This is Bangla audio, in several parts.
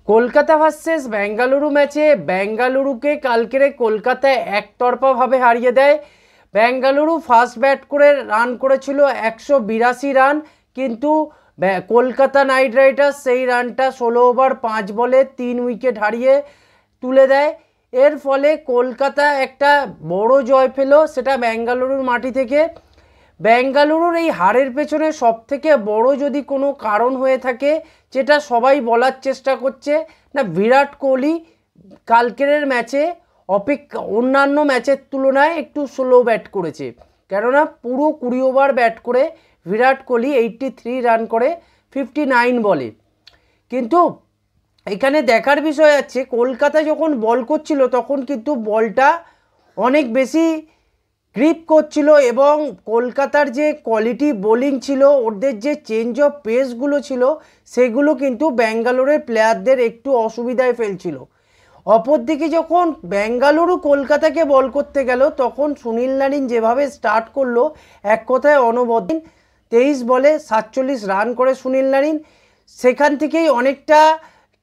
কলকাতা ভার্সেস বেঙ্গালুরু ম্যাচে বেঙ্গালুরুকে কালকেরে কলকাতায় একতরফাভাবে হারিয়ে দেয়। বেঙ্গালুরু ফার্স্ট ব্যাট করে রান করেছিল 182 রান, কিন্তু কলকাতা নাইট রাইডার্স সেই রানটা 16 ওভার 5 বলে 3 উইকেট হারিয়ে তুলে দেয়। এর ফলে কলকাতা একটা বড় জয় পেল, সেটা বেঙ্গালুরুর মাটি থেকে। বেঙ্গালুরুর এই হারের পেছনে সবথেকে বড় যদি কোনো কারণ হয়ে থাকে, যেটা সবাই বলার চেষ্টা করছে, না বিরাট কোহলি কালকের ম্যাচে অন্যান্য ম্যাচের তুলনায় একটু স্লো ব্যাট করেছে। কেননা পুরো 20 ওভার ব্যাট করে বিরাট কোহলি 83 রান করে 59 বলে। কিন্তু এখানে দেখার বিষয় আছে, কলকাতা যখন বল করছিল তখন কিন্তু বলটা অনেক বেশি গ্রিপ করছিল এবং কলকাতার যে কোয়ালিটি বোলিং ছিল, ওদের যে চেঞ্জ অফ পেসগুলো ছিল, সেগুলো কিন্তু বেঙ্গালুরুর প্লেয়ারদের একটু অসুবিধায় ফেলছিল। অপরদিকে যখন বেঙ্গালুরু কলকাতাকে বল করতে গেল, তখন সুনীল নারিন যেভাবে স্টার্ট করলো, এক কথায় অনবদ্য 23 বলে 47 রান করে সুনীল নারিন। সেখান থেকেই অনেকটা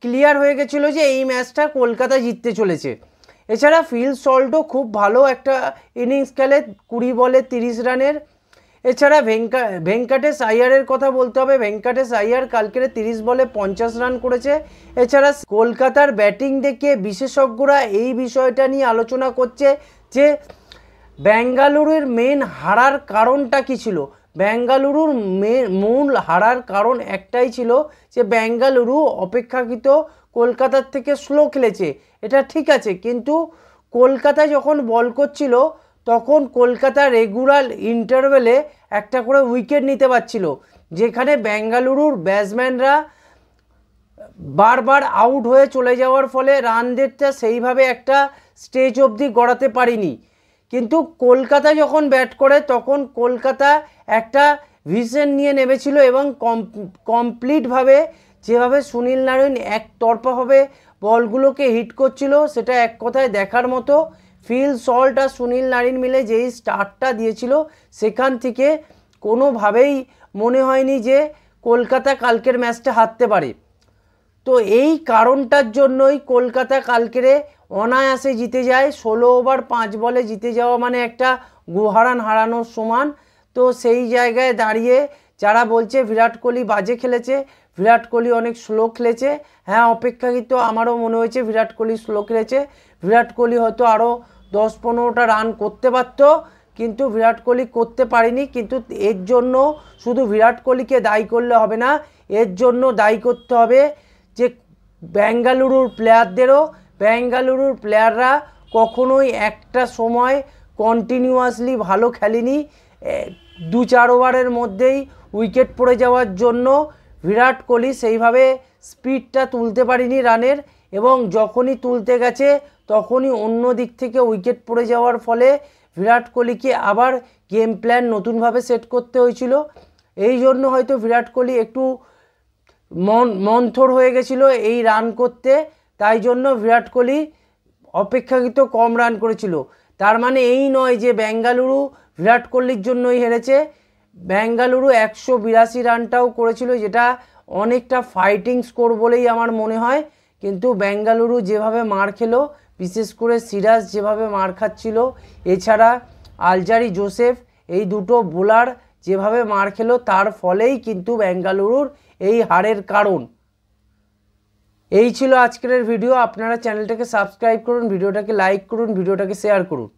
ক্লিয়ার হয়ে গেছিলো যে এই ম্যাচটা কলকাতা জিততে চলেছে। এছাড়া ফিল সল্টও খুব ভালো একটা ইনিংস খেলে, 20 বলে 30 রানের। এছাড়া ভেঙ্কাটেশ আইয়ারের কথা বলতে হবে। ভেঙ্কাটেশ আইয়ার কালকের 30 বলে 50 রান করেছে। এছাড়া কলকাতার ব্যাটিং দেখে বিশেষজ্ঞরা এই বিষয়টা নিয়ে আলোচনা করছে যে বেঙ্গালুরুর মেন হারার কারণটা কী ছিল। বেঙ্গালুরুর মূল হারার কারণ একটাই ছিল যে বেঙ্গালুরু অপেক্ষাকৃত কলকাতার থেকে স্লো খেলেছে। এটা ঠিক আছে, কিন্তু কলকাতা যখন বল করছিল তখন কলকাতা রেগুলার ইন্টারভেলে একটা করে উইকেট নিতে পারছিল, যেখানে বেঙ্গালুরুর ব্যাটসম্যানরা বারবার আউট হয়ে চলে যাওয়ার ফলে রান রেটটা সেইভাবে একটা স্টেজ অবধি গড়াতে পারিনি। কিন্তু কলকাতা যখন ব্যাট করে তখন কলকাতা একটা ভিশন নিয়ে নেমেছিল এবং কমপ্লিটভাবে যেভাবে সুনীল নারিন একতরফাভাবে বলগুলোকে হিট করছিল, সেটা এক কথায় দেখার মতো। ফিল সল্ট আর সুনীল নারিন মিলে যেই স্টার্টটা দিয়েছিল, সেখান থেকে কোনোভাবেই মনে হয়নি যে কলকাতা কালকের ম্যাচটা হারতে পারে। তো এই কারণটার জন্যই কলকাতা কালকেরে অনায়াসে জিতে যায়। 16 ওভার 5 বলে জিতে যাওয়া মানে একটা গুহারান হারানোর সমান। তো সেই জায়গায় দাঁড়িয়ে যারা বলছে বিরাট কোহলি বাজে খেলেছে, বিরাট কোহলি অনেক স্লো খেলেছে, হ্যাঁ অপেক্ষাকৃত আমারও মনে হয়েছে বিরাট কোহলি স্লো খেলেছে। বিরাট কোহলি হয়তো আরও 10-15টা রান করতে পারত, কিন্তু বিরাট কোহলি করতে পারেনি। কিন্তু এর জন্য শুধু বিরাট কোহলিকে দায়ী করলে হবে না, এর জন্য দায়ী করতে হবে যে বেঙ্গালুরুর প্লেয়ারদেরও। বেঙ্গালুরুর প্লেয়াররা কখনোই একটা সময় কন্টিনিউয়াসলি ভালো খেলেনি। 2-4 ওভারের মধ্যেই উইকেট পড়ে যাওয়ার জন্য বিরাট কোহলি সেইভাবে স্পিডটা তুলতে পারেনি রানের, এবং যখনই তুলতে গেছে তখনই অন্য দিক থেকে উইকেট পড়ে যাওয়ার ফলে বিরাট কোহলিকে আবার গেম প্ল্যান নতুনভাবে সেট করতে হয়েছিল। এই জন্য হয়তো বিরাট কোহলি একটু মন্থর হয়ে গেছিলো এই রান করতে, তাই জন্য বিরাট কোহলি অপেক্ষাকৃত কম রান করেছিল। তার মানে এই নয় যে বেঙ্গালুরু বিরাট কোহলির জন্যই হেরেছে। বেঙ্গালুরু 182 রানটাও করেছিল, যেটা অনেকটা ফাইটিং স্কোর বলেই আমার মনে হয়। কিন্তু বেঙ্গালুরু যেভাবে মার খেলো, বিশেষ করে সিরাজ যেভাবে মার খাচ্ছিল, এছাড়া আলজারি জোসেফ, এই দুটো বোলার যেভাবে মার খেলো, তার ফলেই কিন্তু বেঙ্গালুরুর এই হারের কারণ। এই ছিল আজকের ভিডিও। আপনারা চ্যানেলটাকে সাবস্ক্রাইব করুন, ভিডিওটাকে লাইক করুন, ভিডিওটাকে শেয়ার করুন।